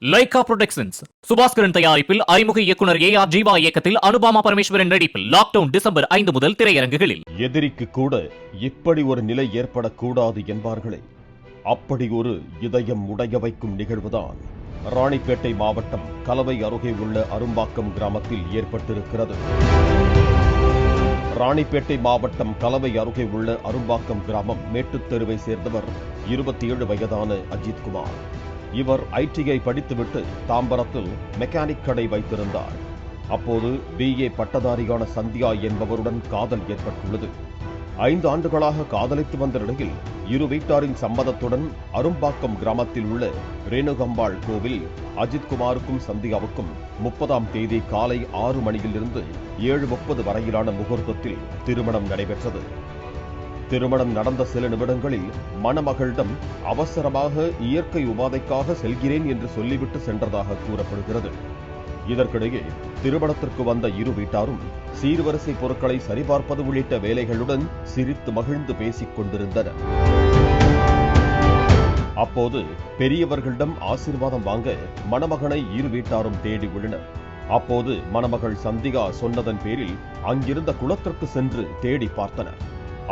Lyca productions Subaskaran தயாரிப்பில் அறிமுக இயக்குனர் ஏ.ஆர். ஜீவா இயக்கத்தில் அனுபாமா பரமேஸ்வரன் நடிப்பில் லாக்டவுன் டிசம்பர் 5 முதல் திரையரங்குகளில். எதிரிக்கு கூட இப்படி ஒரு நிலை ஏற்படக்கூடாது என்பார்களே, அப்படி ஒரு இதயம் உடைய வைக்கும் நிகழ்வுதான் ராணிப்பேட்டை மாவட்டம் கலவை அருகே உள்ள அரும்பாக்கம் கிராமத்தில் ஏற்பட்டிருக்கிறது. ராணிப்பேட்டை மாவட்டம் கலவை அருகே உள்ள அரும்பாக்கம் கிராமம் மேட்டுத்தெருவை சேர்ந்தவர் 27 வயதான அஜித்குமார். இவர் ஐடிஐ படித்துவிட்டு தாம்பரத்தில் மெக்கானிக் கடை வைத்திருந்தார். அப்போது BA பட்டதாரியான சந்தியா என்பவருடன் காதல் ஏற்பட்டுள்ளது. 5 ஆண்டுகளாக காதலித்து வந்த நிலையில் இரு வீட்டாரின் சம்மதத்துடன் அரும்பாக்கம் கிராமத்தில் உள்ள ரேணுகம்பாள் கோவில் அஜித்குமாருக்கும் சந்தியாவுக்கும் 30ஆம் தேதி காலை 6 மணியிலிருந்து 7:30 வரையிலான முகூர்த்தத்தில் திருமணம் நடைபெற்றது. திருமணம் நடந்த சில நிமிடங்களில் மணமகளிடம் அவசரமாக இயற்கை உபாதைக்காக செல்கிறேன் என்று சொல்லிவிட்டு சென்றதாக கூறப்படுகிறது. இதற்கிடையே திருமணத்திற்கு வந்த இரு வீட்டாரும் சீர்வரிசை பொருட்களை சரிபார்ப்பது உள்ளிட்ட வேலைகளுடன் சிரித்து மகிழ்ந்து பேசிக் கொண்டிருந்தனர். அப்போது பெரியவர்களிடம் ஆசீர்வாதம் வாங்க மணமகனை இரு வீட்டாரும் தேடி உள்ளனர். அப்போது மணமகள் சந்திகா சொன்னதன் பேரில் அங்கிருந்த குளத்திற்கு சென்று தேடி பார்த்தனர்.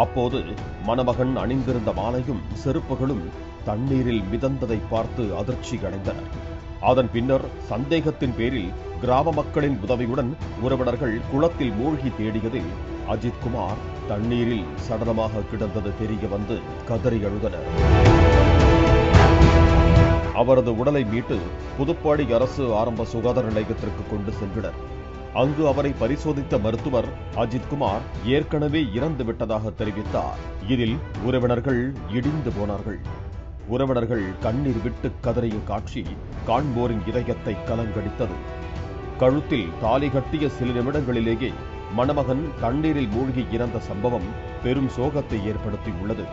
அப்போது மணமகன் அணிந்திருந்த மாலையும் செருப்புகளும் தண்ணீரில் மிதந்ததை பார்த்து அதிர்ச்சி அடைந்தனர். அதன் பின்னர் சந்தேகத்தின் பேரில் கிராம மக்களின் உதவியுடன் உறவினர்கள் குளத்தில் மூழ்கி தேடியதில் அஜித்குமார் தண்ணீரில் சடலமாக கிடந்தது தெரிய வந்து கதறி அழுதனர். அவரது உடலை மீட்டு புதுப்பாடி அரசு ஆரம்ப சுகாதார நிலையத்திற்கு கொண்டு சென்றனர். அங்கு அவரை பரிசோதித்த மருத்துவர் அஜித்குமார் ஏற்கனவே இறந்து விட்டதாக தெரிவித்தார். இதில் உறவினர்கள் இடிந்து போனார்கள். உறவினர்கள் கண்ணீர் விட்டு கதறிய காட்சி காண்போரின் இதயத்தை கலங்கடித்தது. கழுத்தில் தாலி கட்டிய சில நிமிடங்களிலேயே மணமகன் தண்ணீரில் மூழ்கி இறந்த சம்பவம் பெரும் சோகத்தை ஏற்படுத்தியுள்ளது.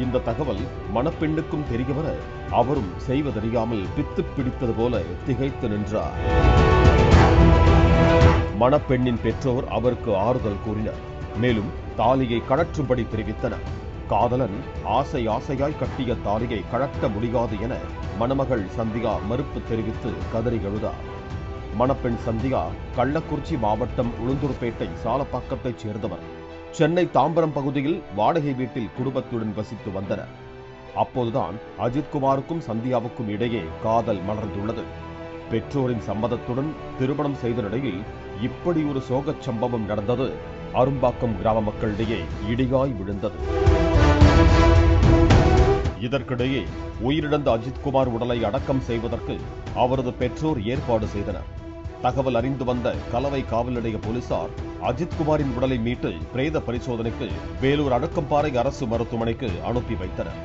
இந்த தகவல் மணப்பெண்ணுக்கும் தெரியவர அவரும் செய்வதறியாமல் பித்து பிடித்தது போல திகைத்து நின்றார். மணப்பெண்ணின் பெற்றோர் அவருக்கு ஆறுதல் கூறினர். மேலும் தாலியை கழற்றும்படி தெரிவித்தனர். காதலன் ஆசையாய் கட்டிய தாலியை கழட்ட முடியாது என மணமகள் சந்தியா மறுப்பு தெரிவித்து கதறி எழுதார். மணப்பெண் சந்தியா கள்ளக்குறிச்சி மாவட்டம் உளுந்தூர்பேட்டை சாலப்பாக்கத்தைச் சேர்ந்தவர். சென்னை தாம்பரம் பகுதியில் வாடகை வீட்டில் குடும்பத்துடன் வசித்து வந்தனர். அப்போதுதான் அஜித்குமாருக்கும் சந்தியாவுக்கும் இடையே காதல் மலர்ந்துள்ளது. பெற்றோரின் சம்மதத்துடன் திருமணம் செய்த நிலையில் இப்படி ஒரு சோகச் சம்பவம் நடந்தது அரும்பாக்கம் கிராம மக்களிடையே இடியாய் விழுந்தது. இதற்கிடையே உயிரிழந்த அஜித்குமார் உடலை அடக்கம் செய்வதற்கு அவரது பெற்றோர் ஏற்பாடு செய்தனர். தகவல் அறிந்து வந்த கலவை காவல் நிலைய போலீசார் அஜித்குமாரின் உடலை மீட்டு பிரேத பரிசோதனைக்கு வேலூர் அடக்கம்பாறை அரசு மருத்துவமனைக்கு அனுப்பி வைத்தனர்.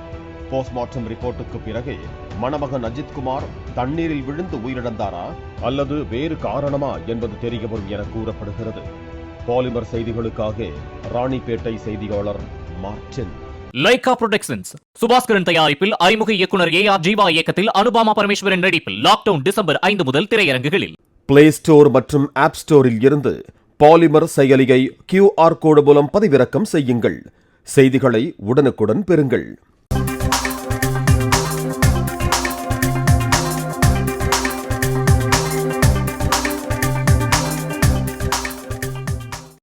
போஸ்ட்மார்ட்டம் ரிப்போர்ட்டுக்கு பிறகு மணமகன் அஜித்குமார் தண்ணீரில் விழுந்து உயிரிழந்தாரா அல்லது வேறு காரணமா என்பது தெரியவரும் என கூறப்படுகிறது. பாலிமர் செய்திகளுக்காக ராணிப்பேட்டை செய்தியாளர் மார்டின். லைகா புரொடக்ஷன்ஸ் சுபாஸ்கரன் தயாரிப்பில் அறிமுக இயக்குனர் ஏ.ஆர். ஜீவா இயக்கத்தில் அனுபாமா பரமேஸ்வரன் நடிப்பில் லாக்டவுன் டிசம்பர் 5 முதல் திரையரங்குகளில். பிளே ஸ்டோர் மற்றும் ஆப் ஸ்டோரில் இருந்து பாலிமர் செயலியை QR கோடு மூலம் பதிவிறக்கம் செய்யுங்கள். செய்திகளை உடனுக்குடன் பெறுங்கள்.